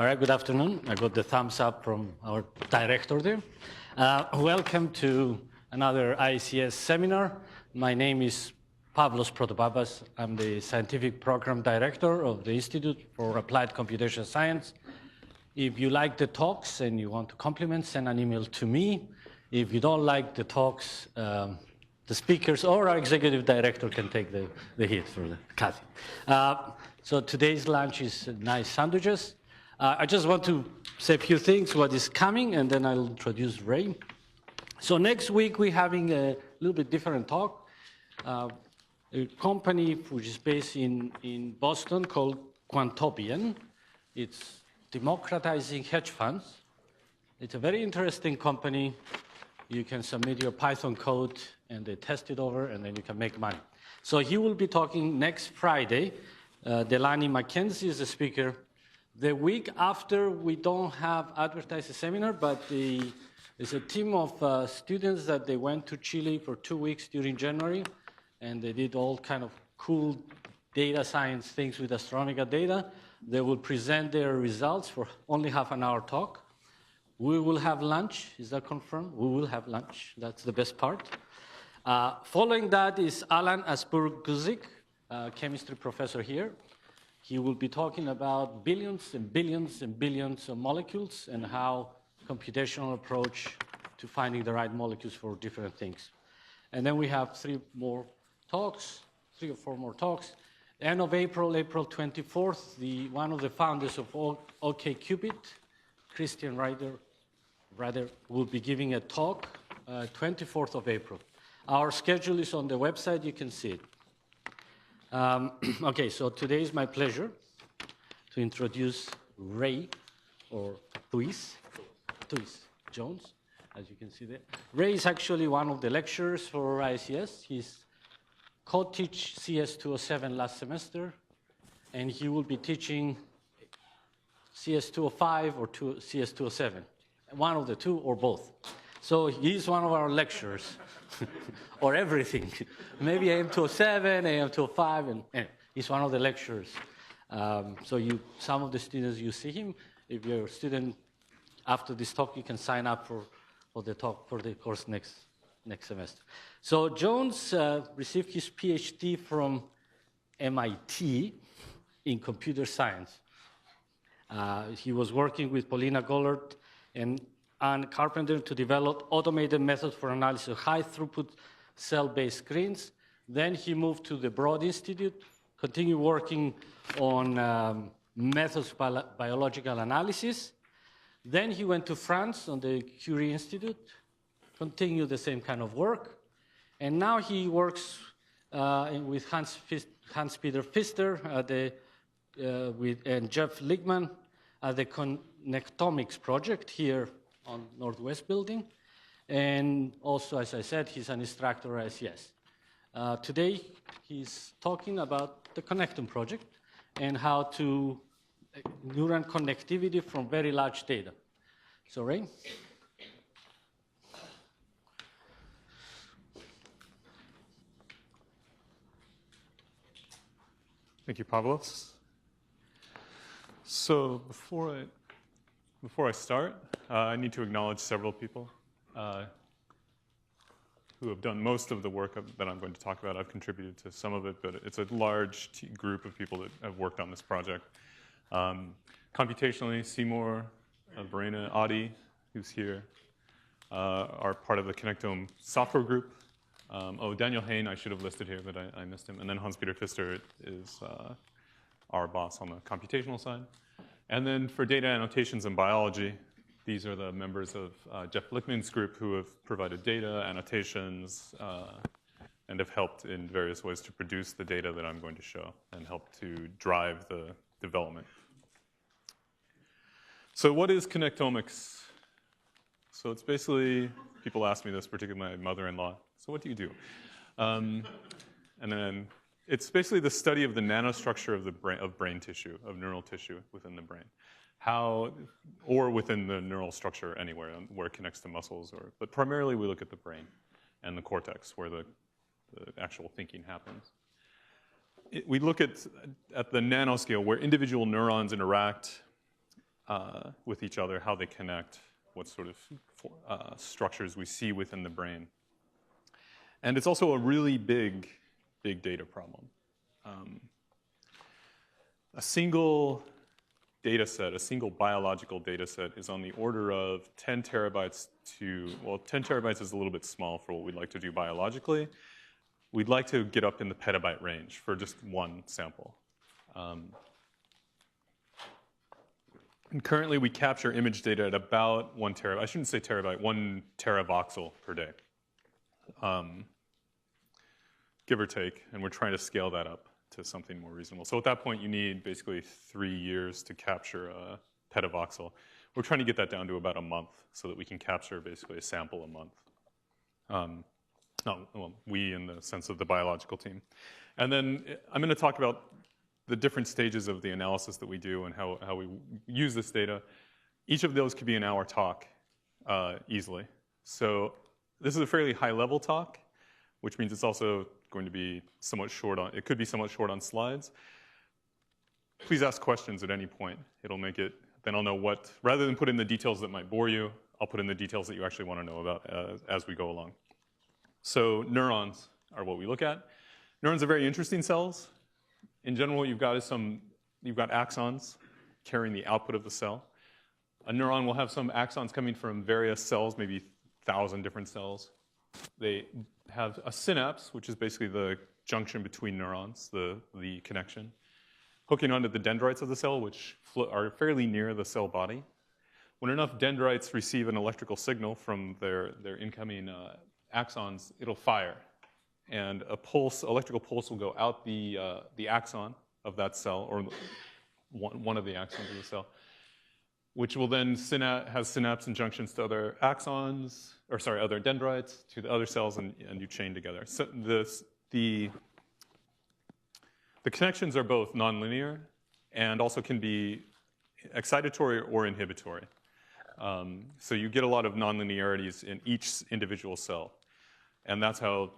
All right, good afternoon. I got the thumbs up from our director there. Welcome to another IACS seminar. My name is Pavlos Protopappas. I'm the Scientific Program Director of the Institute for Applied Computational Science. If you like the talks and you want to compliment, send an email to me. If you don't like the talks, the speakers or our executive director can take the hit for the Kathy. So today's lunch is nice sandwiches. I just want to say a few things, what is coming, and then I'll introduce Ray. So next week, we're having a little bit different talk. A company which is based in Boston called Quantopian. It's democratizing hedge funds. It's a very interesting company. You can submit your Python code, and they test it over, and then you can make money. So he will be talking next Friday. Delani McKenzie is the speaker. The week after, we don't have advertised a seminar, but there's a team of students that they went to Chile for 2 weeks during January, and they did all kind of cool data science things with astronomical data. They will present their results for only half an hour talk. We will have lunch. Is that confirmed? We will have lunch. That's the best part. Following that is Alan Asperguzik, chemistry professor here. He will be talking about billions and billions and billions of molecules and how computational approach to finding the right molecules for different things. And then we have three or four more talks. End of April, April 24th, one of the founders of OkCupid, Christian Ryder, will be giving a talk 24th of April. Our schedule is on the website. You can see it. Okay, so today is my pleasure to introduce Ray, or Luis Jones, as you can see there. Ray is actually one of the lecturers for IACS. He's co-teach CS207 last semester, and he will be teaching CS205 or CS207, one of the two or both. So he's one of our lecturers. Or everything. Maybe AM207, AM205, and anyway, he's one of the lecturers. So some of the students, you see him. If you're a student after this talk, you can sign up for the talk for the course next semester. So Jones received his PhD from MIT in computer science. He was working with Paulina Gollert and Ann Carpenter to develop automated methods for analysis of high-throughput cell-based screens. Then he moved to the Broad Institute, continued working on methods of biological analysis. Then he went to France on the Curie Institute, continued the same kind of work. And now he works with Hans-Peter Pfister and Jeff Ligman at the Connectomics project here on Northwest Building. And also, as I said, he's an instructor at IACS. Today, he's talking about the Connectome project and how to neuron connectivity from very large data. So, Ray? Thank you, Pavlos. So before I start, I need to acknowledge several people who have done most of the work that I'm going to talk about. I've contributed to some of it, but it's a large group of people that have worked on this project. Computationally, Seymour, Verena, Adi, who's here, are part of the Connectome software group. Daniel Hain, I should have listed here, but I missed him. And then Hans-Peter Pfister is our boss on the computational side. And then for data annotations and biology, these are the members of Jeff Lichtman's group who have provided data, annotations, and have helped in various ways to produce the data that I'm going to show and help to drive the development. So what is Connectomics? So it's basically, people ask me this, particularly my mother-in-law, so what do you do? And then it's basically the study of the nanostructure of brain tissue, of neural tissue within the brain. Or within the neural structure anywhere, where it connects to muscles. But primarily we look at the brain and the cortex, where the actual thinking happens. We look at the nanoscale, where individual neurons interact with each other, how they connect, what sort of structures we see within the brain. And it's also a really big data problem. A single data set, a single biological data set is on the order of 10 terabytes to, well, 10 terabytes is a little bit small for what we'd like to do biologically. We'd like to get up in the petabyte range for just one sample. And currently we capture image data at about 1 terabyte, I shouldn't say terabyte, 1 teravoxel per day, give or take, and we're trying to scale that up to something more reasonable. So at that point, you need basically 3 years to capture a petavoxel. We're trying to get that down to about a month so that we can capture basically a sample a month. Well, we in the sense of the biological team. And then I'm going to talk about the different stages of the analysis that we do and how we use this data. Each of those could be an hour talk easily. So this is a fairly high-level talk, which means it's also going to be somewhat short on, it could be somewhat short on slides. Please ask questions at any point. It'll make it, then I'll know what, rather than put in the details that might bore you, I'll put in the details that you actually want to know about as we go along. So neurons are what we look at. Neurons are very interesting cells. In general, what you've got is you've got axons carrying the output of the cell. A neuron will have some axons coming from various cells, maybe 1,000 different cells. They have a synapse, which is basically the junction between neurons, the connection, hooking onto the dendrites of the cell, which are fairly near the cell body. When enough dendrites receive an electrical signal from their incoming axons, it'll fire. And a pulse, electrical pulse will go out the axon of that cell, or one of the axons of the cell, which will then has synapse and junctions to other axons, or sorry, other dendrites, to the other cells, and you chain together. So the connections are both nonlinear and also can be excitatory or inhibitory. So you get a lot of nonlinearities in each individual cell. And that's how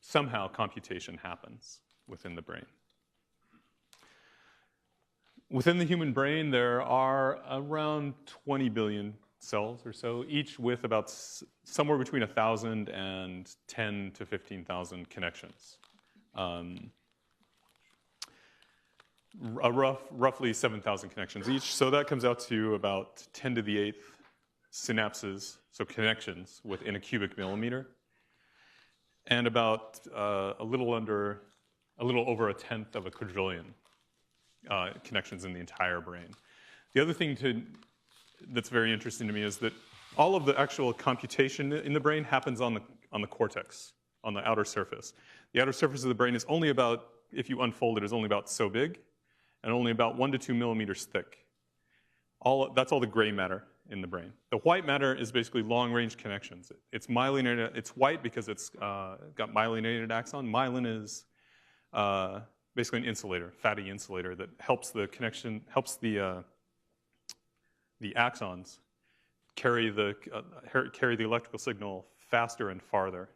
somehow computation happens within the brain. Within the human brain, there are around 20 billion cells or so, each with about somewhere between 1,000 and 10 to 15,000 connections. Roughly 7,000 connections each. So that comes out to about 10 to the 8th synapses, so connections within a cubic millimeter, and about a little over 1/10 of a quadrillion connections in the entire brain. The other thing that's very interesting to me is that all of the actual computation in the brain happens on the cortex, on the outer surface. The outer surface of the brain is only about, if you unfold it, is only about so big, and only about 1 to 2 millimeters thick. That's all the gray matter in the brain. The white matter is basically long-range connections. It's myelinated. It's white because it's got myelinated axon. Myelin is basically an insulator, fatty insulator that helps the connection, helps the axons carry the electrical signal faster and farther.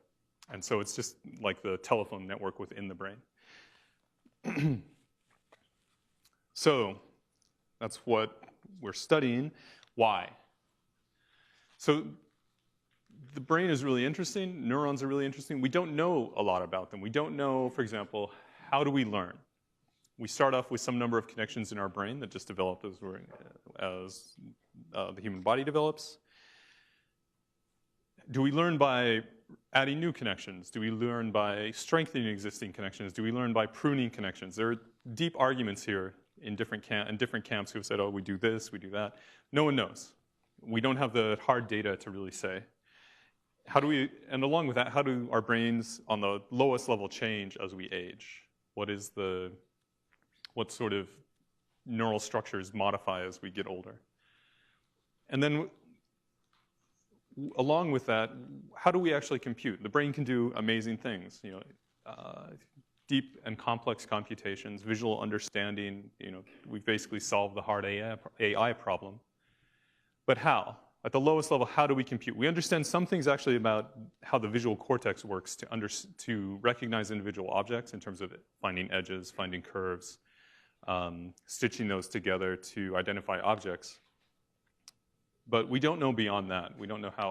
And so it's just like the telephone network within the brain. So that's what we're studying. Why? So the brain is really interesting. Neurons are really interesting. We don't know a lot about them. We don't know, for example, how do we learn? We start off with some number of connections in our brain that just develop as the human body develops. Do we learn by adding new connections? Do we learn by strengthening existing connections? Do we learn by pruning connections? There are deep arguments here in different camps who have said, oh, we do this, we do that. No one knows. We don't have the hard data to really say. And along with that, how do our brains on the lowest level change as we age? What sort of neural structures modify as we get older? And then along with that, how do we actually compute? The brain can do amazing things, deep and complex computations, visual understanding. We've basically solved the hard AI problem. But how? At the lowest level, how do we compute? We understand some things actually about how the visual cortex works to recognize individual objects in terms of finding edges, finding curves, stitching those together to identify objects. But we don't know beyond that. We don't know how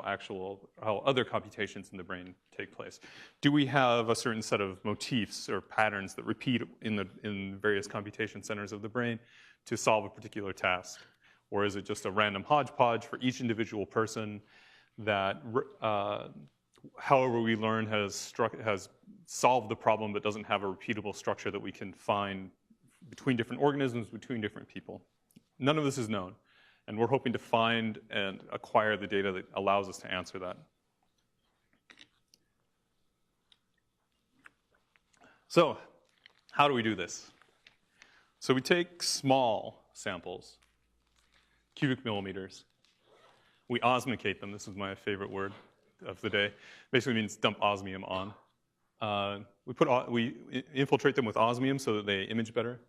other computations in the brain take place. Do we have a certain set of motifs or patterns that repeat in various computation centers of the brain to solve a particular task? Or is it just a random hodgepodge for each individual person that, however we learn, has solved the problem but doesn't have a repeatable structure that we can find between different organisms, between different people? None of this is known. And we're hoping to find and acquire the data that allows us to answer that. So how do we do this? So we take small samples, cubic millimeters. We osmocate them. This is my favorite word of the day. Basically means dump osmium on. We infiltrate them with osmium so that they image better,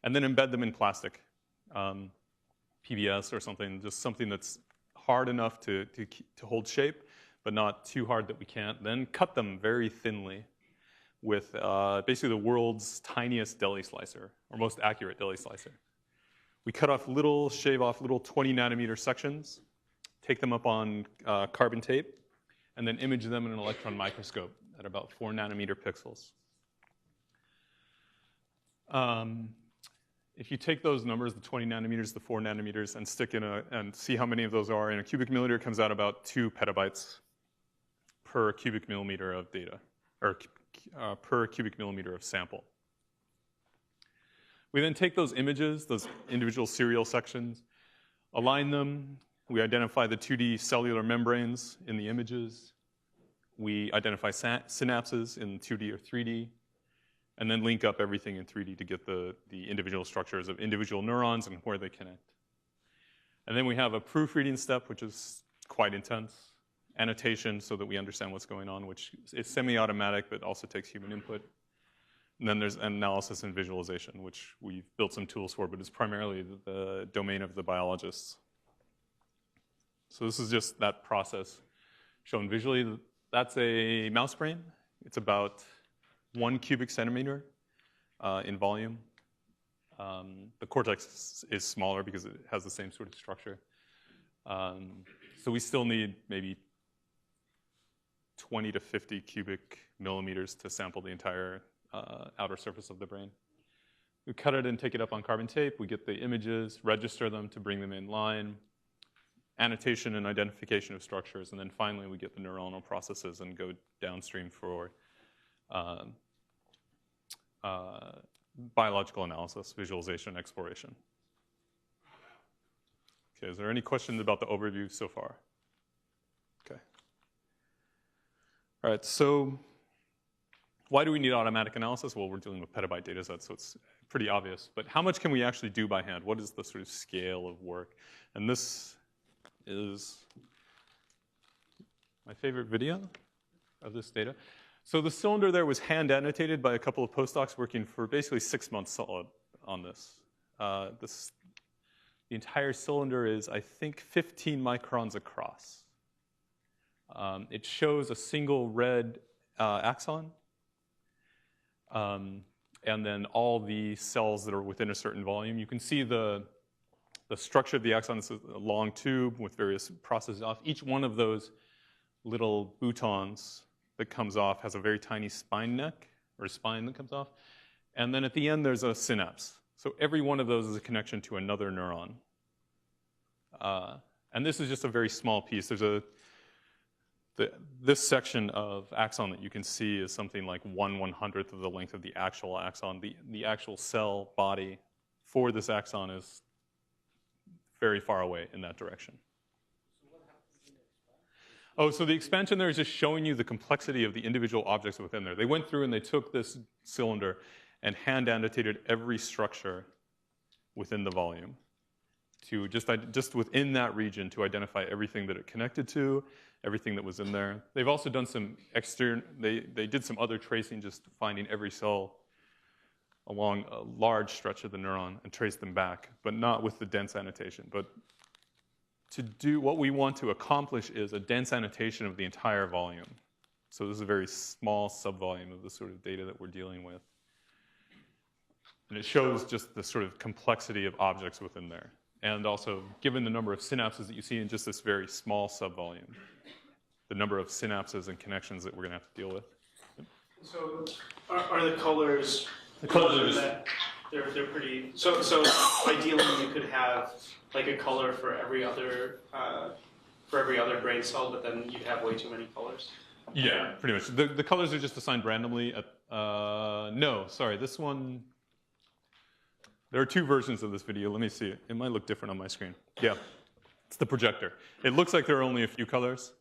and then embed them in plastic. PBS or something, just something that's hard enough to hold shape, but not too hard that we can't. Then cut them very thinly with basically the world's tiniest deli slicer, or most accurate deli slicer. We shave off little 20 nanometer sections, take them up on carbon tape, and then image them in an electron microscope at about 4 nanometer pixels. If you take those numbers, the 20 nanometers, the 4 nanometers, and stick and see how many of those are in a cubic millimeter, it comes out about 2 petabytes per cubic millimeter of data, or per cubic millimeter of sample. We then take those images, those individual serial sections, align them. We identify the 2D cellular membranes in the images. We identify synapses in 2D or 3D. And then link up everything in 3D to get the individual structures of individual neurons and where they connect. And then we have a proofreading step, which is quite intense. Annotation, so that we understand what's going on, which is semi-automatic, but also takes human input. And then there's analysis and visualization, which we've built some tools for, but it's primarily the domain of the biologists. So this is just that process shown visually. That's a mouse brain. It's about 1 cubic centimeter in volume. The cortex is smaller because it has the same sort of structure. So we still need maybe 20 to 50 cubic millimeters to sample the entire outer surface of the brain. We cut it and take it up on carbon tape. We get the images, register them to bring them in line, annotation and identification of structures, and then finally we get the neuronal processes and go downstream for biological analysis, visualization, exploration. Okay, is there any questions about the overview so far? Okay. All right, so why do we need automatic analysis? Well, we're dealing with petabyte data sets, so it's pretty obvious. But how much can we actually do by hand? What is the sort of scale of work? And this is my favorite video of this data. So the cylinder there was hand annotated by a couple of postdocs working for basically 6 months solid on this. The entire cylinder is, I think, 15 microns across. It shows a single red axon, and then all the cells that are within a certain volume. You can see the structure of the axon is a long tube with various processes off. Each one of those little boutons that comes off has a very tiny spine neck, or spine that comes off. And then at the end, there's a synapse. So every one of those is a connection to another neuron. And this is just a very small piece. There's this section of axon that you can see is something like 1/100th of the length of the actual axon. The actual cell body for this axon is very far away in that direction. Oh, so the expansion there is just showing you the complexity of the individual objects within there. They went through and they took this cylinder and hand annotated every structure within the volume to just within that region to identify everything that it connected to, everything that was in there. They've also done some they did some other tracing, just finding every cell along a large stretch of the neuron and traced them back, but not with the dense annotation. But to do what we want to accomplish is a dense annotation of the entire volume. So this is a very small subvolume of the sort of data that we're dealing with. And it shows just the sort of complexity of objects within there. And also, given the number of synapses that you see in just this very small subvolume, the number of synapses and connections that we're going to have to deal with. So, are the colors? The colors are just. They're pretty. So ideally, you could have like a color for every other brain cell, but then you'd have way too many colors. Yeah, pretty much. The colors are just assigned randomly. No, sorry, this one. There are two versions of this video. Let me see. It might look different on my screen. Yeah, it's the projector. It looks like there are only a few colors.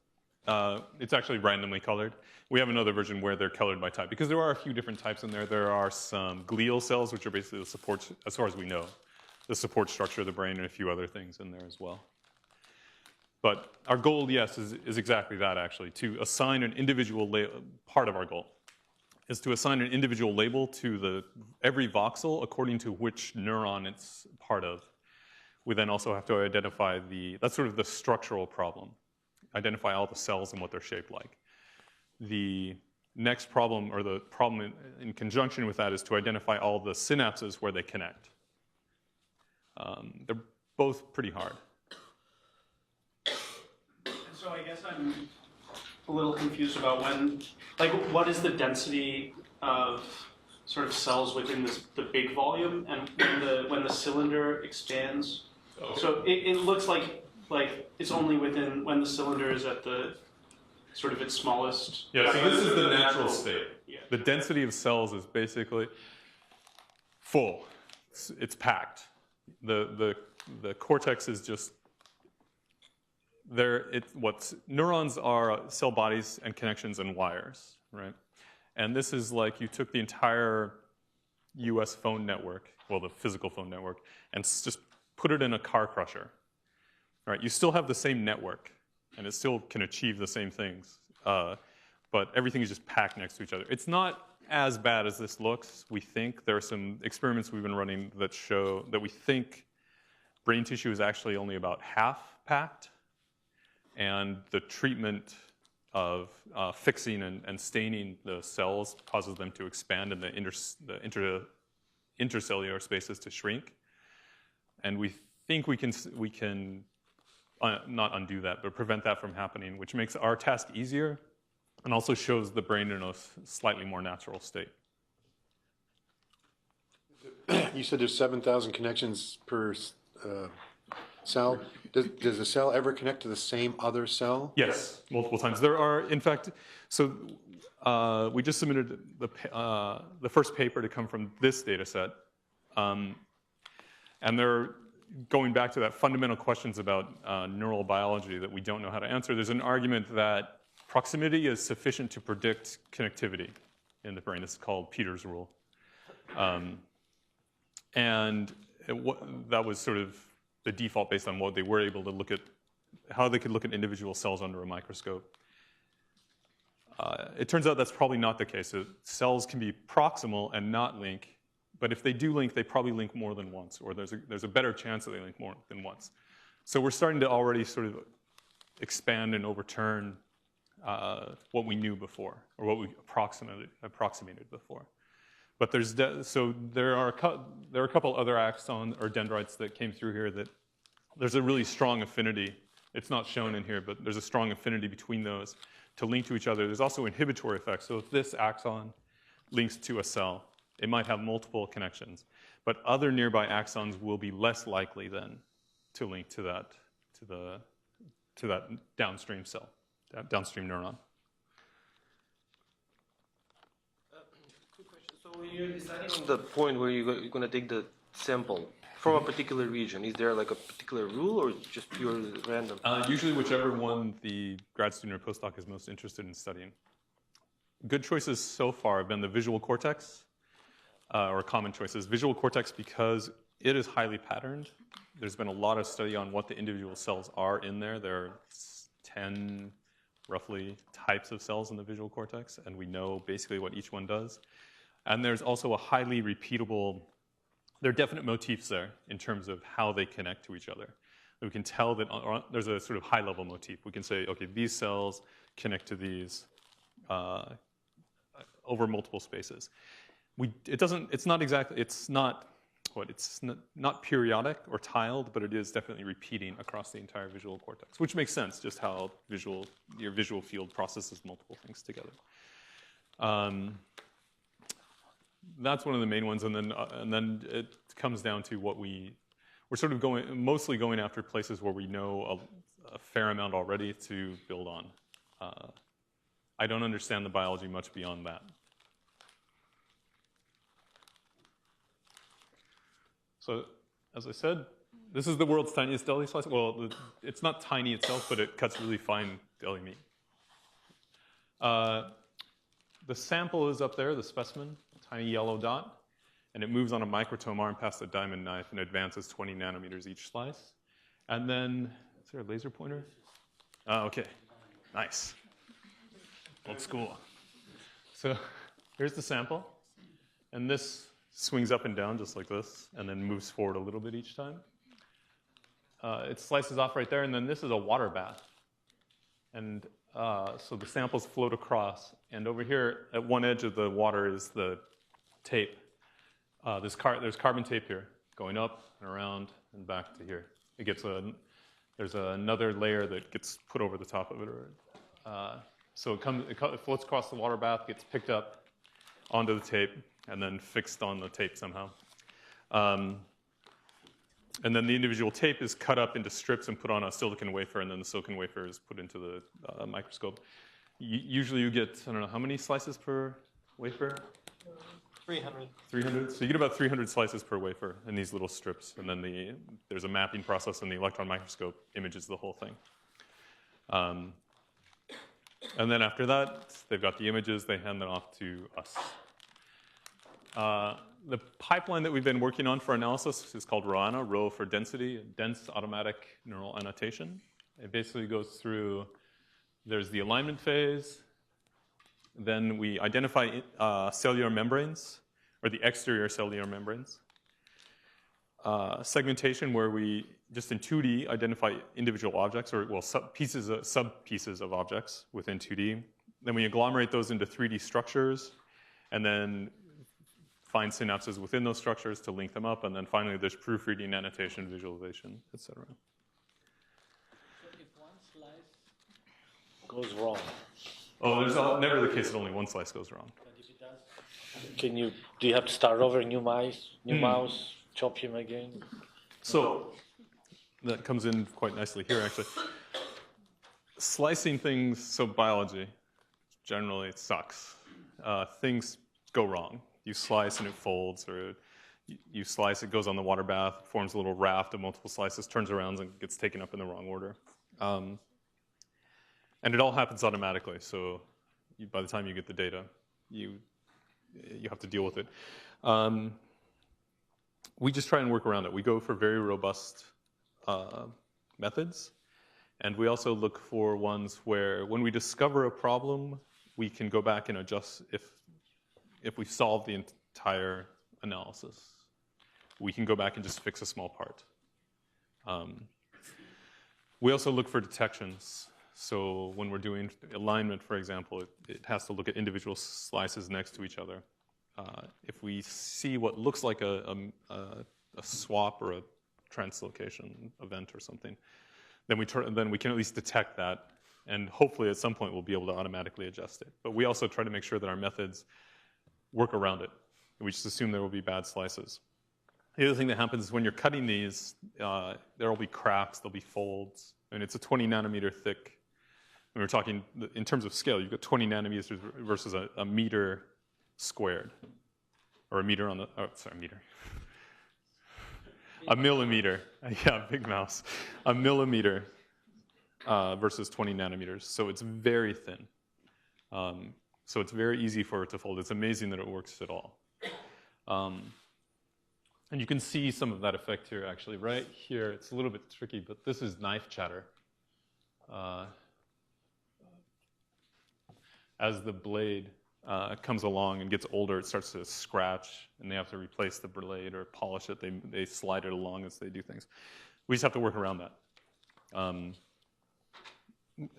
It's actually randomly colored. We have another version where they're colored by type, because there are a few different types in there. There are some glial cells, which are basically the support, as far as we know, the support structure of the brain, and a few other things in there as well. But our goal, yes, is exactly that, actually, to assign an individual part of our goal is to assign an individual label to every voxel according to which neuron it's part of. We then also have to identify that's sort of the structural problem. Identify all the cells and what they're shaped like. The next problem, or the problem in conjunction with that, is to identify all the synapses where they connect. They're both pretty hard. So I guess I'm a little confused about what is the density of sort of cells within the big volume, and when the cylinder expands. Oh. So it looks like it's only when the cylinder is at the sort of its smallest. Yeah, so this is the natural state. Yeah. The density of cells is basically full. It's packed. The cortex is just there. Neurons are cell bodies and connections and wires, right? And this is like you took the entire US phone network, well, the physical phone network, and just put it in a car crusher. Right, you still have the same network, and it still can achieve the same things, but everything is just packed next to each other. It's not as bad as this looks, we think. There are some experiments we've been running that show that we think brain tissue is actually only about half packed, and the treatment of fixing and staining the cells causes them to expand and the intercellular spaces to shrink. And we think we can not undo that, but prevent that from happening, which makes our task easier and also shows the brain in a slightly more natural state. You said there's 7,000 connections per cell. Does a cell ever connect to the same other cell? Yes, multiple times. There are, in fact, so we just submitted the first paper to come from this data set. And they're going back to that fundamental questions about neural biology that we don't know how to answer. There's an argument that proximity is sufficient to predict connectivity in the brain. This is called Peter's rule. And that was sort of the default based on what they were able to look at, how they could look at individual cells under a microscope. It turns out that's probably not the case. Cells can be proximal and not link. But if they do link, they probably link more than once, or there's a better chance that they link more than once. So we're starting to already sort of expand and overturn what we knew before, or what we approximated before. But there are a couple other axons or dendrites that came through here that there's a really strong affinity. It's not shown in here, but there's a strong affinity between those to link to each other. There's also inhibitory effects. So if this axon links to a cell, it might have multiple connections, but other nearby axons will be less likely then to link to that downstream cell, that downstream neuron. Quick question. So when you're deciding on the point where you're going to take the sample from a particular region, is there like a particular rule or just purely random? Usually whichever one the grad student or postdoc is most interested in studying. Good choices so far have been the visual cortex, or common choices. Visual cortex, because it is highly patterned. There's been a lot of study on what the individual cells are in there. There are 10, roughly, types of cells in the visual cortex, and we know basically what each one does. And there's also a highly repeatable, there are definite motifs there in terms of how they connect to each other. We can tell that there's a sort of high-level motif. We can say, okay, these cells connect to these over multiple spaces. It's not it's not periodic or tiled, but it is definitely repeating across the entire visual cortex, which makes sense, just how your visual field processes multiple things together. That's one of the main ones, and then it comes down to what we're sort of mostly going after places where we know a fair amount already to build on. I don't understand the biology much beyond that. So, as I said, this is the world's tiniest deli slice. Well, it's not tiny itself, but it cuts really fine deli meat. The sample is up there, the specimen, tiny yellow dot, and it moves on a microtome arm past a diamond knife and advances 20 nanometers each slice. And then, is there a laser pointer? Okay, nice. Old school. So here's the sample, and this swings up and down just like this, and then moves forward a little bit each time. It slices off right there, and then this is a water bath. And so the samples float across, and over here at one edge of the water is the tape. There's carbon tape here, going up and around and back to here. There's another layer that gets put over the top of it. So it floats across the water bath, gets picked up onto the tape, and then fixed on the tape somehow. And then the individual tape is cut up into strips and put on a silicon wafer, and then the silicon wafer is put into the microscope. Usually you get, I don't know, how many slices per wafer? 300. 300? So you get about 300 slices per wafer in these little strips, and then there's a mapping process, and the electron microscope images the whole thing. And then after that, they've got the images, they hand them off to us. The pipeline that we've been working on for analysis is called ROANA, Rho for density, dense automatic neural annotation. It basically goes through, there's the alignment phase, then we identify cellular membranes, or the exterior cellular membranes. Segmentation, where we, just in 2D, identify individual objects, or well, sub-pieces of objects within 2D. Then we agglomerate those into 3D structures, and then find synapses within those structures to link them up, and then finally there's proofreading, annotation, visualization, etc. So if one slice goes wrong, Oh, there's never the case that only one slice goes wrong. but if it does, do you have to start over, new mouse, chop him again? So that comes in quite nicely here, actually. Slicing things, so biology, generally it sucks. Things go wrong. You slice and it folds, or you slice, it goes on the water bath, forms a little raft of multiple slices, turns around and gets taken up in the wrong order. And it all happens automatically, so by the time you get the data, you have to deal with it. We just try and work around it. We go for very robust methods, and we also look for ones where when we discover a problem, we can go back and adjust if we solve the entire analysis. We can go back and just fix a small part. We also look for detections. So when we're doing alignment, for example, it has to look at individual slices next to each other. If we see what looks like a swap or a translocation event or something, then we can at least detect that, and hopefully at some point we'll be able to automatically adjust it. But we also try to make sure that our methods work around it. We just assume there will be bad slices. The other thing that happens is when you're cutting these, there will be cracks, there'll be folds, and it's a 20 nanometer thick. When we're talking in terms of scale, you've got 20 nanometers versus a meter squared, or a meter on the, oh, sorry, meter. A millimeter, yeah, big mouse. A millimeter versus 20 nanometers, so it's very thin. So it's very easy for it to fold. It's amazing that it works at all. And you can see some of that effect here, actually. Right here, it's a little bit tricky, but this is knife chatter. As the blade comes along and gets older, it starts to scratch, and they have to replace the blade or polish it. They slide it along as they do things. We just have to work around that.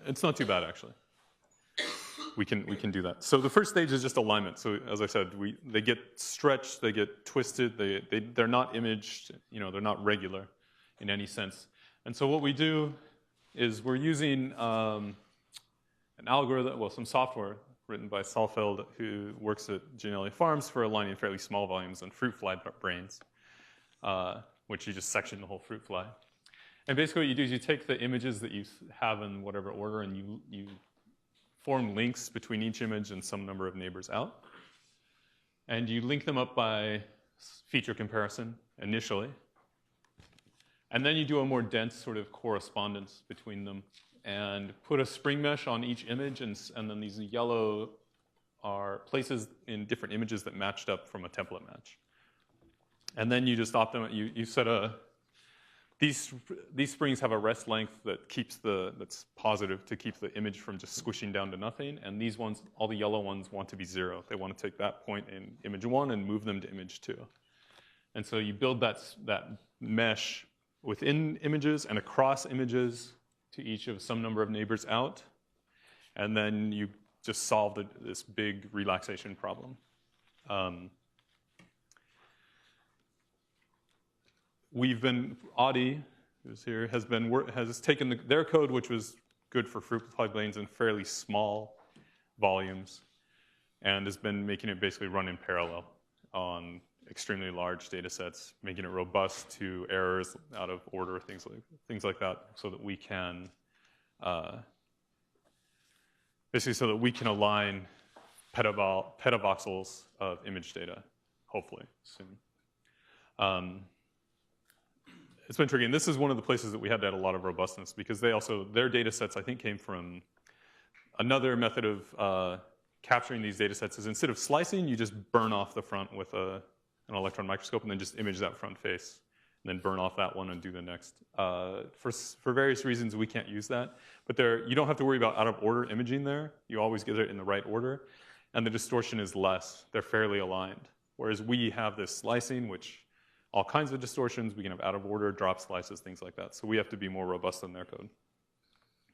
It's not too bad, actually. we can do that. So the first stage is just alignment. So as I said, they get stretched, they get twisted, they're not imaged, they're not regular in any sense. And so what we do is we're using an algorithm, well, some software written by Saalfeld, who works at Gianelli Farms for aligning fairly small volumes on fruit fly brains, which you just section the whole fruit fly. And basically what you do is you take the images that you have in whatever order and you form links between each image and some number of neighbors out. And you link them up by feature comparison initially. And then you do a more dense sort of correspondence between them and put a spring mesh on each image, and then these yellow are places in different images that matched up from a template match. And then you just optimize, you set these springs have a rest length that that's positive to keep the image from just squishing down to nothing. And these ones, all the yellow ones, want to be 0. They want to take that point in image 1 and move them to image 2. And so you build that mesh within images and across images to each of some number of neighbors out. And then you just solve this big relaxation problem. Audi, who's here, has taken their code, which was good for fruit fly brains in fairly small volumes, and has been making it basically run in parallel on extremely large data sets, making it robust to errors out of order, things like that, so that we can align petavoxels of image data, hopefully soon. It's been tricky, and this is one of the places that we had to add a lot of robustness, because their data sets, I think, came from another method of capturing these data sets is instead of slicing, you just burn off the front with an electron microscope and then just image that front face, and then burn off that one and do the next. For various reasons, we can't use that, but you don't have to worry about out-of-order imaging there. You always get it in the right order, and the distortion is less. They're fairly aligned, whereas we have this slicing, which all kinds of distortions. We can have out-of-order, drop slices, things like that. So we have to be more robust than their code.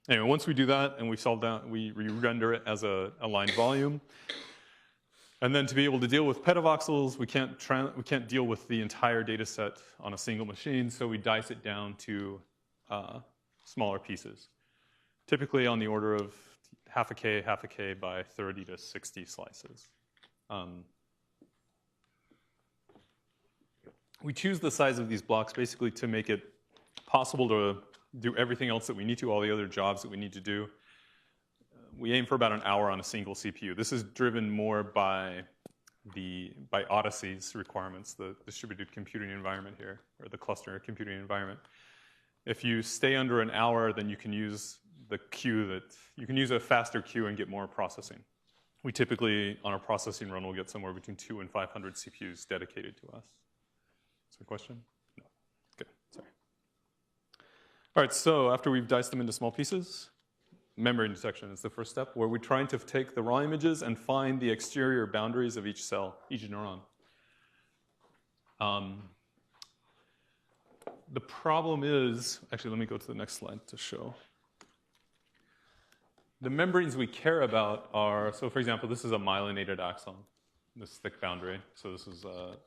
Anyway, once we do that and we solve that, we re-render it as a aligned volume. And then to be able to deal with petavoxels, we can't deal with the entire data set on a single machine, so we dice it down to smaller pieces, typically on the order of half a K by 30 to 60 slices. We choose the size of these blocks basically to make it possible to do everything else that we need to, all the other jobs that we need to do. We aim for about an hour on a single CPU. This is driven more by Odyssey's requirements, the distributed computing environment here, or the cluster computing environment. If you stay under an hour, then you can use you can use a faster queue and get more processing. We typically, on a processing run, will get somewhere between 200 and 500 CPUs dedicated to us. Is there a question? No. Good. Sorry. All right, so after we've diced them into small pieces, membrane detection is the first step, where we're trying to take the raw images and find the exterior boundaries of each cell, each neuron. The problem is, actually, let me go to the next slide to show. The membranes we care about are, so for example, this is a myelinated axon, this thick boundary. So this is a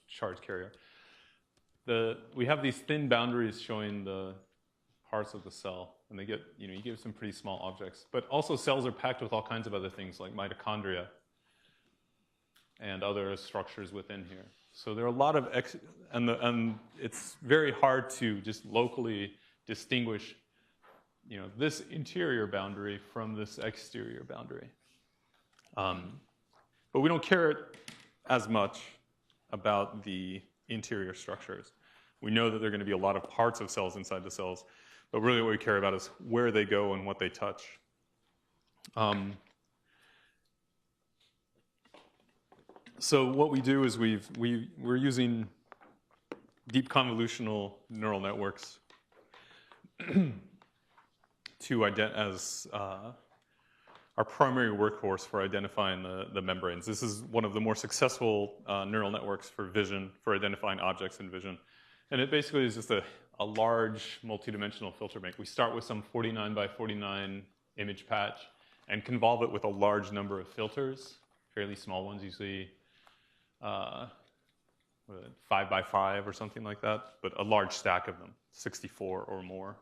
charge carrier. We have these thin boundaries showing the parts of the cell, and they get, you get some pretty small objects. But also cells are packed with all kinds of other things like mitochondria and other structures within here. So there are a lot of, and it's very hard to just locally distinguish, this interior boundary from this exterior boundary. But we don't care as much about the interior structures. We know that there are going to be a lot of parts of cells inside the cells, but really what we care about is where they go and what they touch. So what we do is we're using deep convolutional neural networks as our primary workhorse for identifying the membranes. This is one of the more successful neural networks for vision, for identifying objects in vision. And it basically is just a large multidimensional filter bank. We start with some 49 by 49 image patch, and convolve it with a large number of filters, fairly small ones, usually 5 by 5 or something like that, but a large stack of them, 64 or more.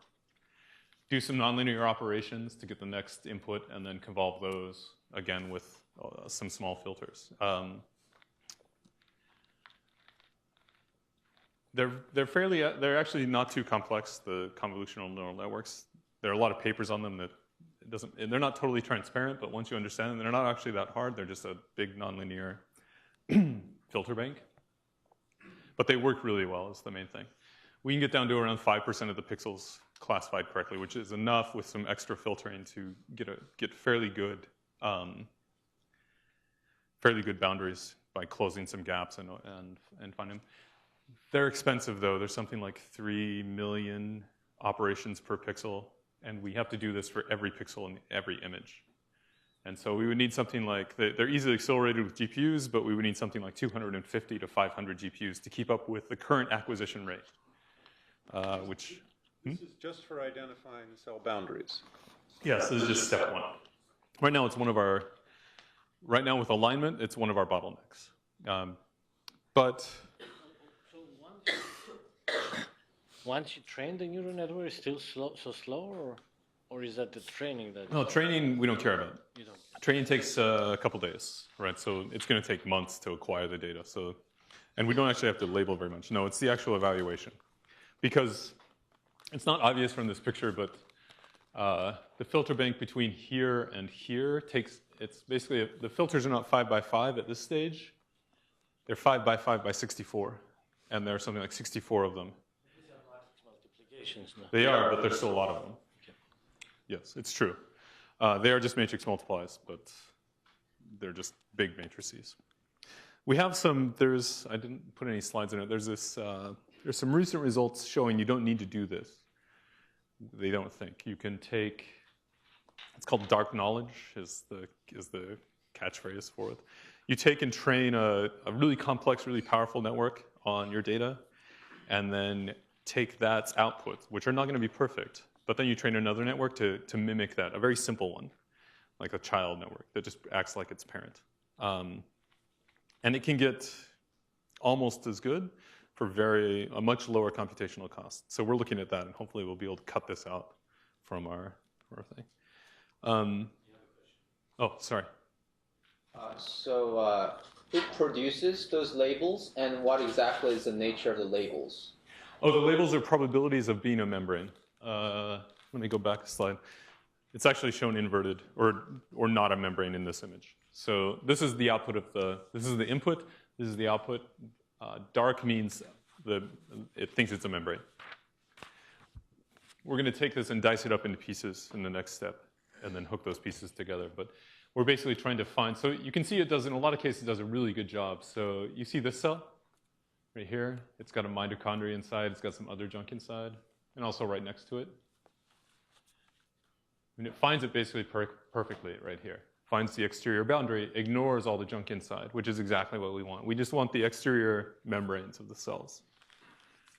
Do some nonlinear operations to get the next input, and then convolve those again with some small filters. They're actually not too complex, the convolutional neural networks. There are a lot of papers on them that they're not totally transparent, but once you understand them, they're not actually that hard. They're just a big nonlinear filter bank. But they work really well, is the main thing. We can get down to around 5% of the pixels classified correctly, which is enough with some extra filtering to get fairly good boundaries by closing some gaps and find them. They're expensive, though. There's something like 3 million operations per pixel, and we have to do this for every pixel in every image. And so we would need something like, they're easily accelerated with GPUs, but we would need something like 250 to 500 GPUs to keep up with the current acquisition rate, which... This is just for identifying cell boundaries. Yes, this is just step one. Right now, right now with alignment, it's one of our bottlenecks. But... So once you train the neural network, it's still so slow, or is that the training that... No, training we don't care about. You don't. Training takes a couple days, right? So it's going to take months to acquire the data. And we don't actually have to label very much. No, it's the actual evaluation. Because it's not obvious from this picture, but the filter bank between here and here it's basically, the filters are not 5 by 5 at this stage. They're 5 by 5 by 64. And there are something like 64 of them. These are matrix multiplications now. They are, but there's still a lot of them. Okay. Yes, it's true. They are just matrix multiplies, but they're just big matrices. We have I didn't put any slides in it. There's some recent results showing you don't need to do this. They don't think. You can take, it's called dark knowledge is the catchphrase for it. You take and train a really complex, really powerful network on your data, and then take that output, which are not going to be perfect, but then you train another network to mimic that, a very simple one, like a child network that just acts like its parent. And it can get almost as good for a much lower computational cost. So we're looking at that, and hopefully we'll be able to cut this out from our thing. Oh, sorry. Who produces those labels, and what exactly is the nature of the labels? Oh, the labels are probabilities of being a membrane. Let me go back a slide. It's actually shown inverted, or not a membrane in this image. So this is the output this is the input, this is the output. Dark means it thinks it's a membrane. We're going to take this and dice it up into pieces in the next step, and then hook those pieces together. But we're basically trying to find, so you can see it does, in a lot of cases, it does a really good job. So you see this cell right here? It's got a mitochondria inside, it's got some other junk inside, and also right next to it. And it finds it basically perfectly right here. Finds the exterior boundary, ignores all the junk inside, which is exactly what we want. We just want the exterior membranes of the cells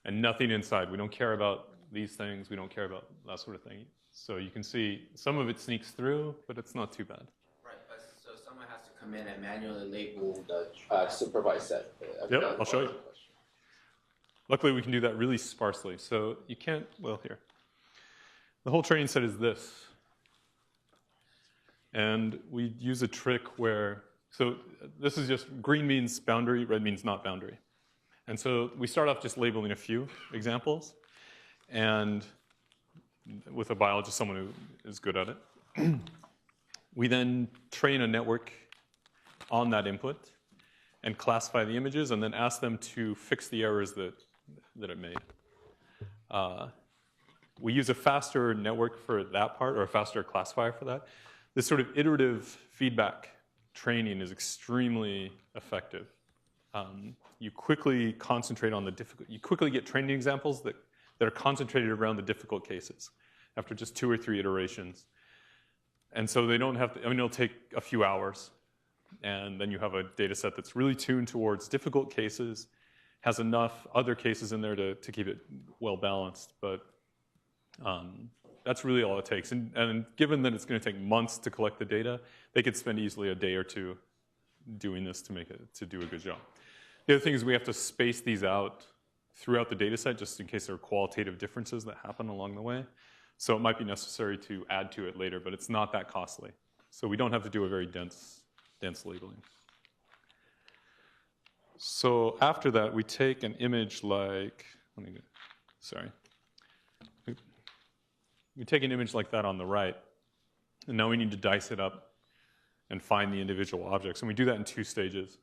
and nothing inside. We don't care about these things. We don't care about that sort of thing. So you can see some of it sneaks through, but it's not too bad. Right, but so someone has to come in and manually label the supervised set. Yep, I'll show you. Luckily, we can do that really sparsely. So you can't, well, here. The whole training set is this. And we use a trick where, so this is just green means boundary, red means not boundary. And so we start off just labeling a few examples. And with a biologist, someone who is good at it, we then train a network on that input and classify the images and then ask them to fix the errors that it made. We use a faster network for that part, or a faster classifier for that. This sort of iterative feedback training is extremely effective. You quickly concentrate on you quickly get training examples that are concentrated around the difficult cases after just 2 or 3 iterations. And so they don't have to, it'll take a few hours. And then you have a data set that's really tuned towards difficult cases, has enough other cases in there to keep it well balanced. But That's really all it takes. And given that it's going to take months to collect the data, they could spend easily a day or two doing this to do a good job. The other thing is we have to space these out throughout the data set just in case there are qualitative differences that happen along the way. So it might be necessary to add to it later, but it's not that costly. So we don't have to do a very dense labeling. So after that, we take an image like, we take an image like that on the right, and now we need to dice it up and find the individual objects. And we do that in 2 stages.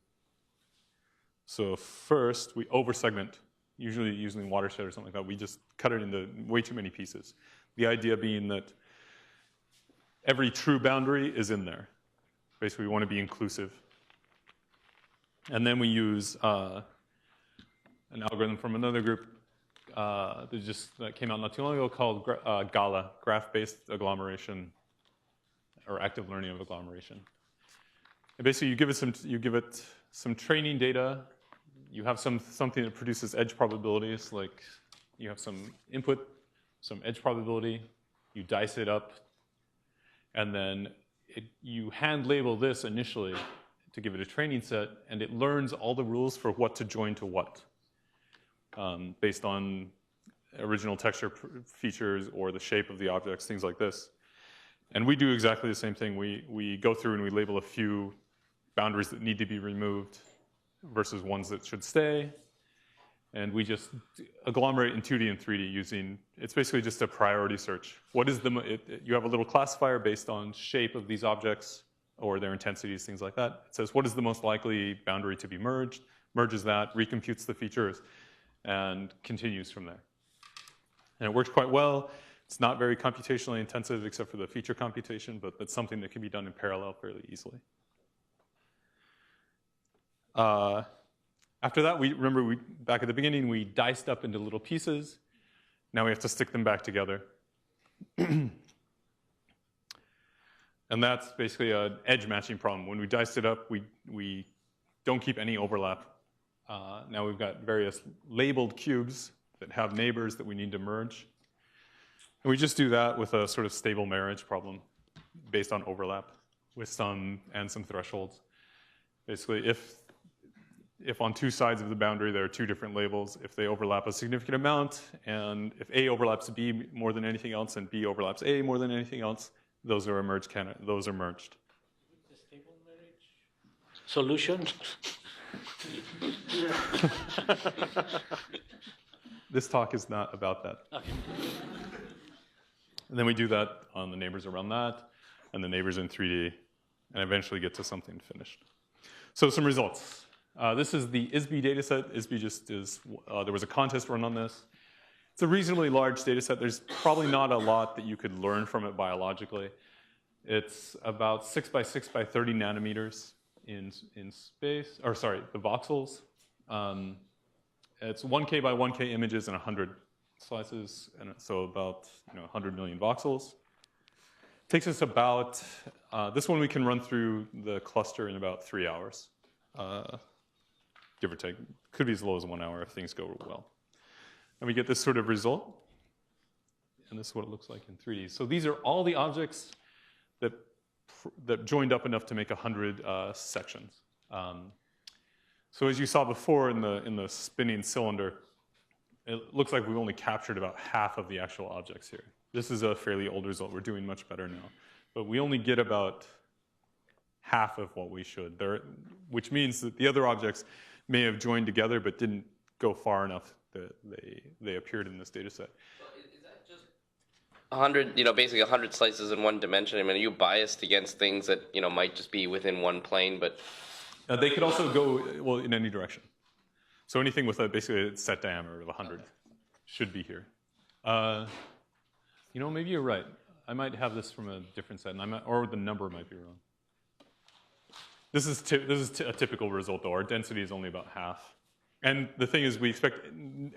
So first, we over-segment, usually using watershed or something like that. We just cut it into way too many pieces. The idea being that every true boundary is in there. Basically, we want to be inclusive. And then we use an algorithm from another group that came out not too long ago called GALA, graph-based agglomeration, or active learning of agglomeration. And basically, you give it some training data. You have something that produces edge probabilities, like you have some input, some edge probability. You dice it up, and then you hand label this initially to give it a training set, and it learns all the rules for what to join to what, based on original texture features or the shape of the objects, things like this. And we do exactly the same thing. We go through and we label a few boundaries that need to be removed versus ones that should stay. And we just agglomerate in 2D and 3D using, it's basically just a priority search. What is you have a little classifier based on shape of these objects or their intensities, things like that. It says, what is the most likely boundary to be merged? Merges that, recomputes the features, and continues from there. And it works quite well. It's not very computationally intensive except for the feature computation, but that's something that can be done in parallel fairly easily. After that, remember back at the beginning, we diced up into little pieces. Now we have to stick them back together. And that's basically an edge matching problem. When we diced it up, we don't keep any overlap. Now we've got various labeled cubes that have neighbors that we need to merge. And we just do that with a sort of stable marriage problem based on overlap with some thresholds. Basically, if on 2 sides of the boundary there are 2 different labels, if they overlap a significant amount, and if A overlaps B more than anything else, and B overlaps A more than anything else, those are merged. The stable marriage solution. This talk is not about that. Okay. And then we do that on the neighbors around that, and the neighbors in 3D, and eventually get to something finished. So some results. This is the ISBE dataset. ISBE just is, there was a contest run on this. It's a reasonably large dataset. There's probably not a lot that you could learn from it biologically. It's about 6 by 6 by 30 nanometers in space, or sorry, the voxels. It's 1K by 1K images and 100 slices, and so about 100 million voxels. Takes us about, this one we can run through the cluster in about 3 hours, give or take. Could be as low as 1 hour if things go well. And we get this sort of result, and this is what it looks like in 3D. So these are all the objects that joined up enough to make 100 sections. So as you saw before in the spinning cylinder, it looks like we've only captured about half of the actual objects here. This is a fairly old result. We're doing much better now. But we only get about half of what we should, which means that the other objects may have joined together but didn't go far enough that they appeared in this data set. Is that just 100, basically 100 slices in one dimension? I mean, are you biased against things that, might just be within one plane, but... They could also go, well, in any direction. So anything with basically a set diameter of 100 should be here. Maybe you're right. I might have this from a different set, or the number might be wrong. This is a typical result, though. Our density is only about half. And the thing is, we expect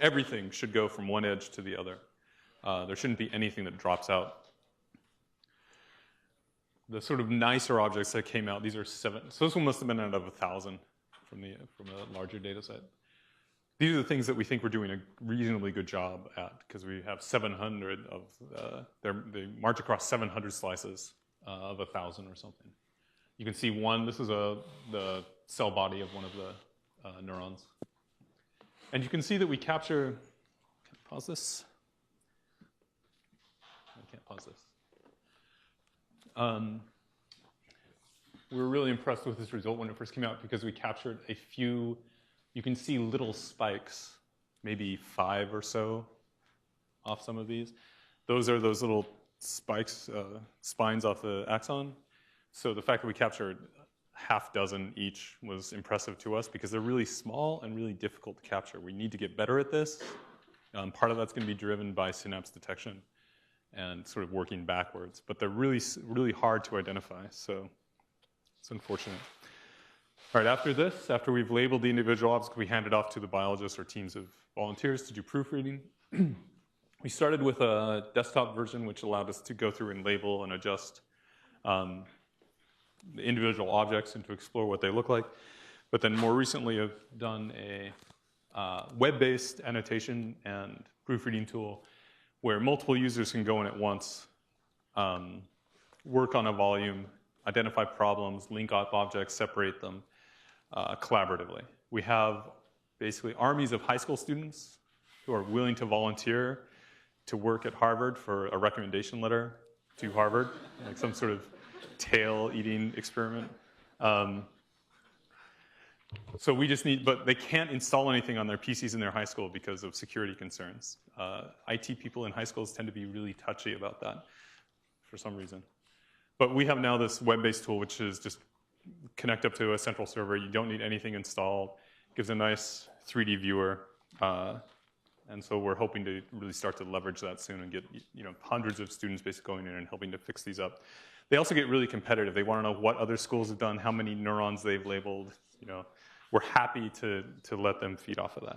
everything should go from one edge to the other. There shouldn't be anything that drops out. The sort of nicer objects that came out, these are 7. So this one must have been out of 1,000 from a larger data set. these are the things that we think we're doing a reasonably good job at, because we have 700 of, they march across 700 slices of 1,000 or something. You can see one, this is the cell body of one of the neurons. And you can see that we capture, can I pause this? I can't pause this. We were really impressed with this result when it first came out because we captured a few, you can see little spikes, maybe 5 or so off some of these. Those are those little spikes, spines off the axon. So the fact that we captured half dozen each was impressive to us because they're really small and really difficult to capture. We need to get better at this. Part of that's going to be driven by synapse detection and sort of working backwards. But they're really, really hard to identify, so it's unfortunate. All right, after this, after we've labeled the individual objects, we hand it off to the biologists or teams of volunteers to do proofreading. We started with a desktop version, which allowed us to go through and label and adjust the individual objects and to explore what they look like. But then more recently, I've done a web-based annotation and proofreading tool where multiple users can go in at once, work on a volume, identify problems, link up objects, separate them collaboratively. We have basically armies of high school students who are willing to volunteer to work at Harvard for a recommendation letter to Harvard, like some sort of tail-eating experiment. So we just need, but they can't install anything on their PCs in their high school because of security concerns. IT people in high schools tend to be really touchy about that for some reason. But we have now this web-based tool which is just connect up to a central server. You don't need anything installed. Gives a nice 3D viewer. And so we're hoping to really start to leverage that soon and get hundreds of students basically going in and helping to fix these up. They also get really competitive. They want to know what other schools have done, how many neurons they've labeled. We're happy to let them feed off of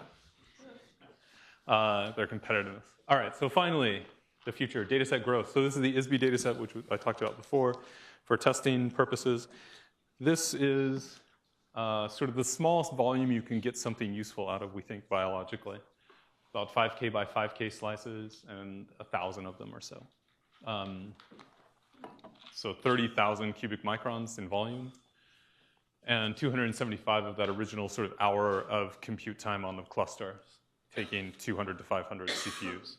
that. Their competitiveness. All right, so finally, the future, dataset growth. So this is the ISB dataset, which I talked about before, for testing purposes. This is sort of the smallest volume you can get something useful out of, we think, biologically. About 5K by 5K slices and 1,000 of them or so. So 30,000 cubic microns in volume, and 275 of that original sort of hour of compute time on the cluster, taking 200 to 500 CPUs,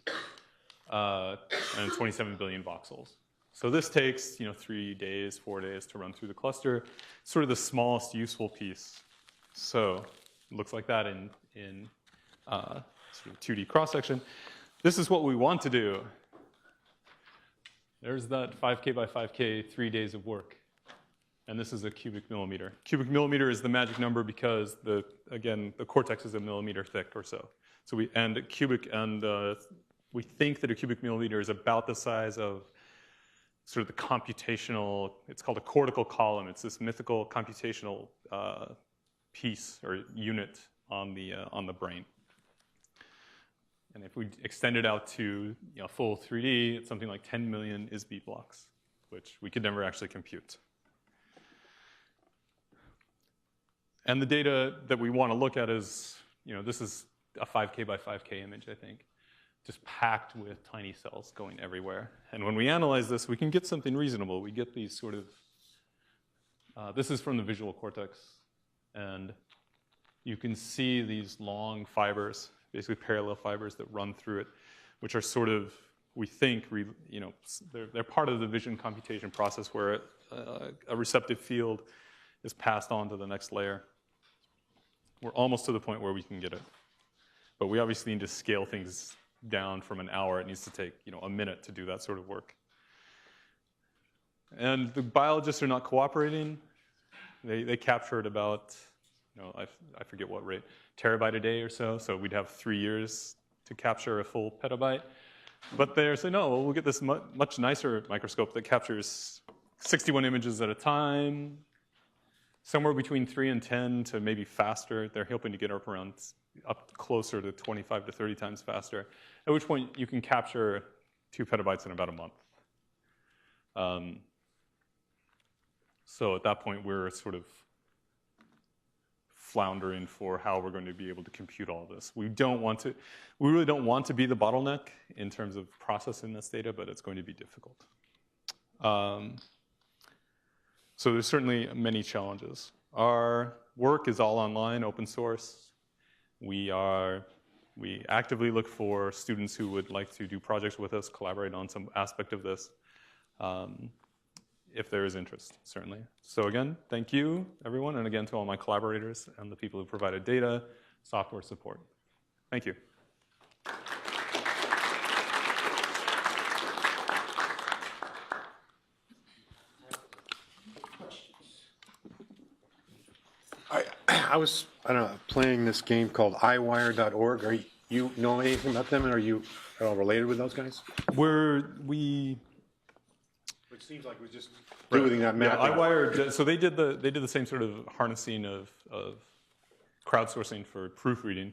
and 27 billion voxels. So this takes 3 days, 4 days to run through the cluster, sort of the smallest useful piece. So it looks like that in sort of 2D cross-section. This is what we want to do. There's that 5K by 5K, 3 days of work. And this is a cubic millimeter. Cubic millimeter is the magic number because, again, the cortex is a millimeter thick or so. So we think that a cubic millimeter is about the size of sort of the computational, it's called a cortical column. It's this mythical computational piece or unit on the brain. And if we extend it out to full 3D, it's something like 10 million ISB blocks, which we could never actually compute. And the data that we want to look at is, this is a 5K by 5K image, I think, just packed with tiny cells going everywhere. And when we analyze this, we can get something reasonable. We get these sort of, this is from the visual cortex. And you can see these long fibers, basically parallel fibers that run through it, which are sort of, we think, they're part of the vision computation process where a receptive field is passed on to the next layer. We're almost to the point where we can get it. But we obviously need to scale things down from an hour. It needs to take a minute to do that sort of work. And the biologists are not cooperating. They captured about, I forget what rate, terabyte a day or so. So we'd have 3 years to capture a full petabyte. But they're saying, no, well, we'll get this much nicer microscope that captures 61 images at a time, somewhere between 3 and 10 to maybe faster. They're hoping to get up closer to 25 to 30 times faster, at which point you can capture 2 petabytes in about a month. So at that point, we're sort of floundering for how we're going to be able to compute all of this. We really don't want to be the bottleneck in terms of processing this data, but it's going to be difficult. So there's certainly many challenges. Our work is all online, open source. We actively look for students who would like to do projects with us, collaborate on some aspect of this, if there is interest, certainly. So again, thank you, everyone, and again to all my collaborators and the people who provided data, software support. Thank you. I was, I don't know, playing this game called iWire.org. Are you know anything about them, and are you at all related with those guys? It seems like we're just doing that Yeah, mapping. iWire. So they did the same sort of harnessing of crowdsourcing for proofreading.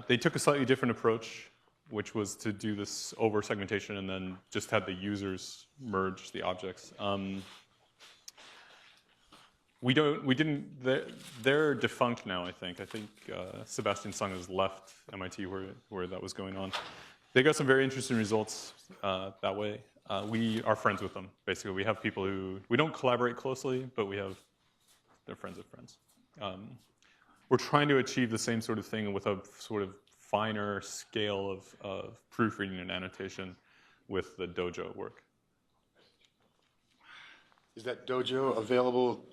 They took a slightly different approach, which was to do this over segmentation and then just have the users merge the objects. They're defunct now, I think. I think Sebastian Sung has left MIT where that was going on. They got some very interesting results that way. We are friends with them, basically. We have people we don't collaborate closely, but they're friends of friends. We're trying to achieve the same sort of thing with a sort of finer scale of proofreading and annotation with the Dojo work. Is that Dojo available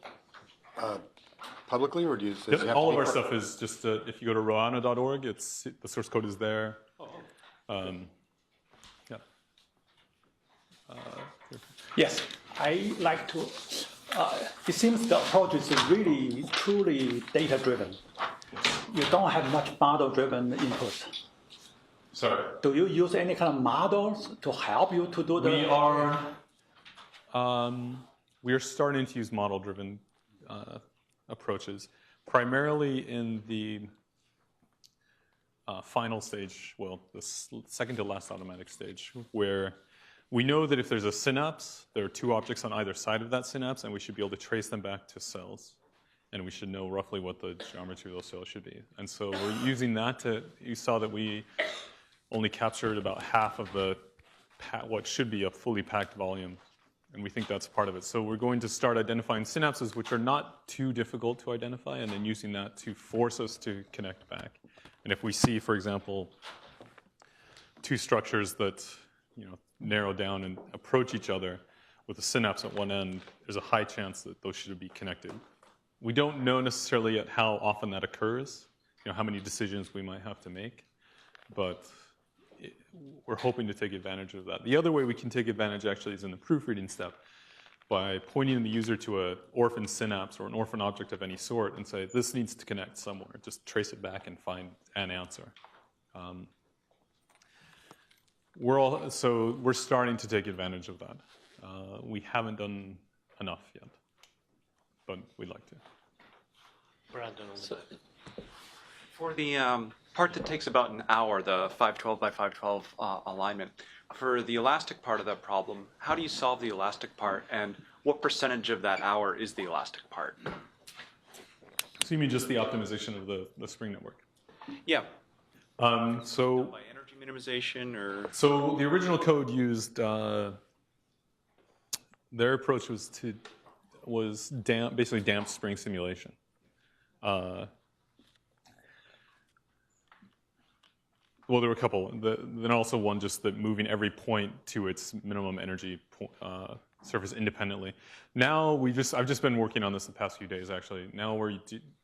publicly, or does it have to All be of our stuff is just, if you go to roano.org, the source code is there. Yeah. Yes, I like to. It seems the approach is really truly data-driven. You don't have much model-driven input. Sorry. Do you use any kind of models to help you to do the? We are starting to use model-driven approaches, primarily in the final stage, well, the second to last automatic stage, where we know that if there's a synapse, there are two objects on either side of that synapse, and we should be able to trace them back to cells. And we should know roughly what the geometry of those cells should be. And so we're using that you saw that we only captured about half of what should be a fully packed volume. And we think that's part of it. So we're going to start identifying synapses which are not too difficult to identify, and then using that to force us to connect back. And if we see, for example, two structures that narrow down and approach each other with a synapse at one end, there's a high chance that those should be connected. We don't know necessarily yet how often that occurs, how many decisions we might have to make, but we're hoping to take advantage of that. The other way we can take advantage actually is in the proofreading step, by pointing the user to an orphan synapse or an orphan object of any sort and say, this needs to connect somewhere. Just trace it back and find an answer. So we're starting to take advantage of that. We haven't done enough yet, but we'd like to. Brandon on the back. For the part that takes about an hour, the 512 by 512 alignment, for the elastic part of that problem, how do you solve the elastic part, and what percentage of that hour is the elastic part? So you mean just the optimization of the spring network? Yeah. So By energy minimization, or? So the original code used, their approach was basically damp spring simulation. Well, there were a couple. Then also one just that moving every point to its minimum energy surface independently. Now I've just been working on this the past few days actually. Now we're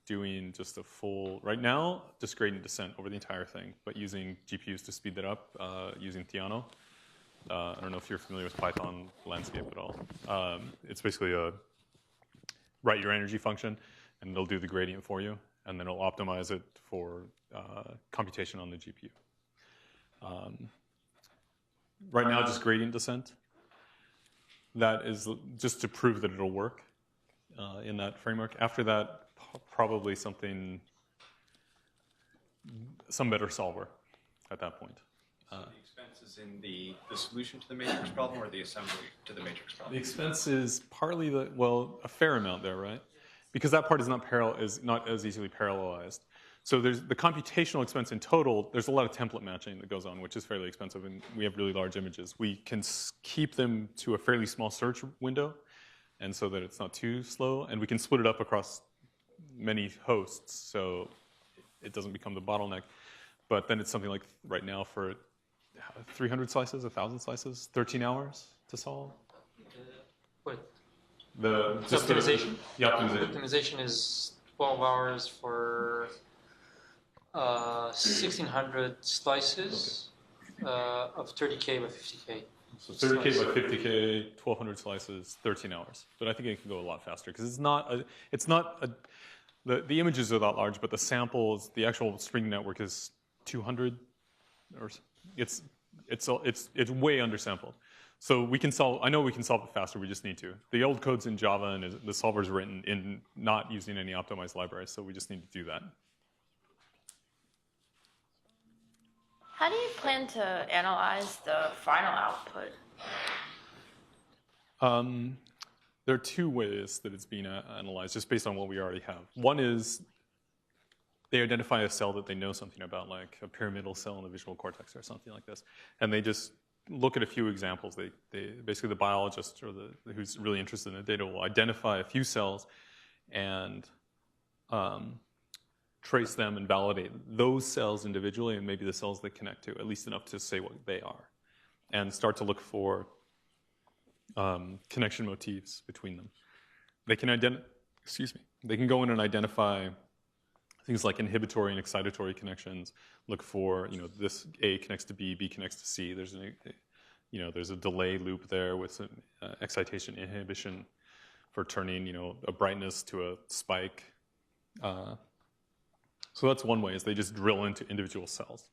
doing just a full, right now, just gradient descent over the entire thing, but using GPUs to speed that up, using Theano. I don't know if you're familiar with Python landscape at all. It's basically write your energy function, and it'll do the gradient for you, and then it'll optimize it for computation on the GPU. Right now, just gradient descent. That is just to prove that it'll work in that framework. After that, probably some better solver at that point. So the expense is in the solution to the matrix problem or the assembly to the matrix problem? The expense is partly a fair amount there, right? because that part is not as easily parallelized. So there's the computational expense in total. There's a lot of template matching that goes on, which is fairly expensive, and we have really large images. We can keep them to a fairly small search window, and so that it's not too slow, and we can split it up across many hosts, so it doesn't become the bottleneck. But then it's something like right now for 300 slices, 1,000 slices, 13 hours to solve. What? The optimization? The optimization. Optimization is 12 hours for 1,600 slices of 30K by 50K. So 30K by 50K, 1,200 slices, 13 hours. But I think it can go a lot faster because the images are that large, but the samples, the actual string network is 200, or it's way undersampled. So we can solve. I know we can solve it faster. We just need to. The old code's in Java, and the solver's written in not using any optimized libraries. So we just need to do that. How do you plan to analyze the final output? There are two ways that it's being analyzed, just based on what we already have. One is they identify a cell that they know something about, like a pyramidal cell in the visual cortex or something like this, and they just look at a few examples. They basically, the biologist or who's really interested in the data will identify a few cells and trace them and validate those cells individually and maybe the cells they connect to, at least enough to say what they are, and start to look for connection motifs between them. They can They can go in and identify things like inhibitory and excitatory connections. Look for, this A connects to B, B connects to C. There's there's a delay loop there with some excitation inhibition for turning, a brightness to a spike. So that's one way, is they just drill into individual cells.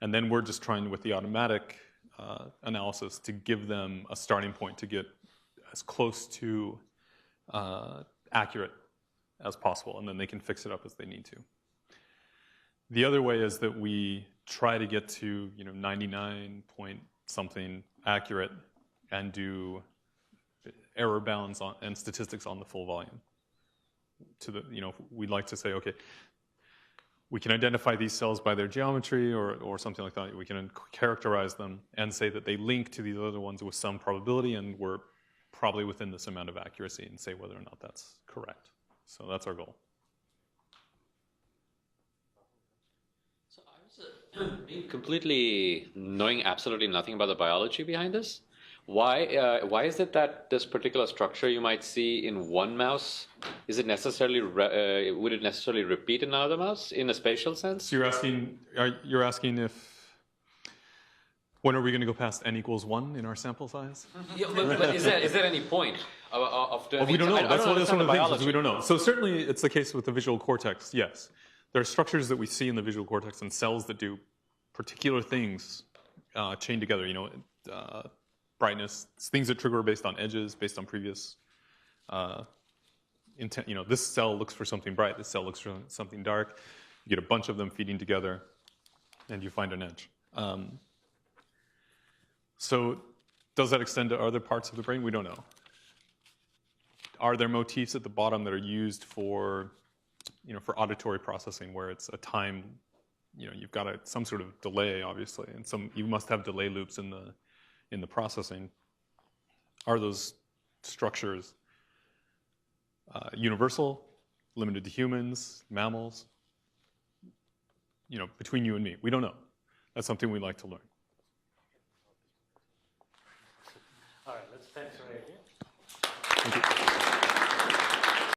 And then we're just trying with the automatic analysis to give them a starting point to get as close to accurate as possible, and then they can fix it up as they need to. The other way is that we try to get to 99 point something accurate and do error bounds and statistics on the full volume. We'd like to say, okay, we can identify these cells by their geometry or something like that. We can characterize them and say that they link to these other ones with some probability, and we're probably within this amount of accuracy, and say whether or not that's correct. So that's our goal. So I was completely knowing absolutely nothing about the biology behind this. Why is it that this particular structure you might see in one mouse, would it necessarily repeat in another mouse in a spatial sense? So you're asking when are we going to go past n equals 1 in our sample size? Yeah, but is there any point of doing? Well, we don't know. That's one of the things is we don't know. So certainly it's the case with the visual cortex. Yes, there are structures that we see in the visual cortex and cells that do particular things chained together. Brightness, things that trigger based on edges, based on previous intent. This cell looks for something bright. This cell looks for something dark. You get a bunch of them feeding together, and you find an edge. So does that extend to other parts of the brain? We don't know. Are there motifs at the bottom that are used for auditory processing, where it's a time, you've got some sort of delay, obviously, and you must have delay loops in the processing. Are those structures universal, limited to humans, mammals? Between you and me, we don't know. That's something we'd like to learn. All right, let's thanks right here. Thank you.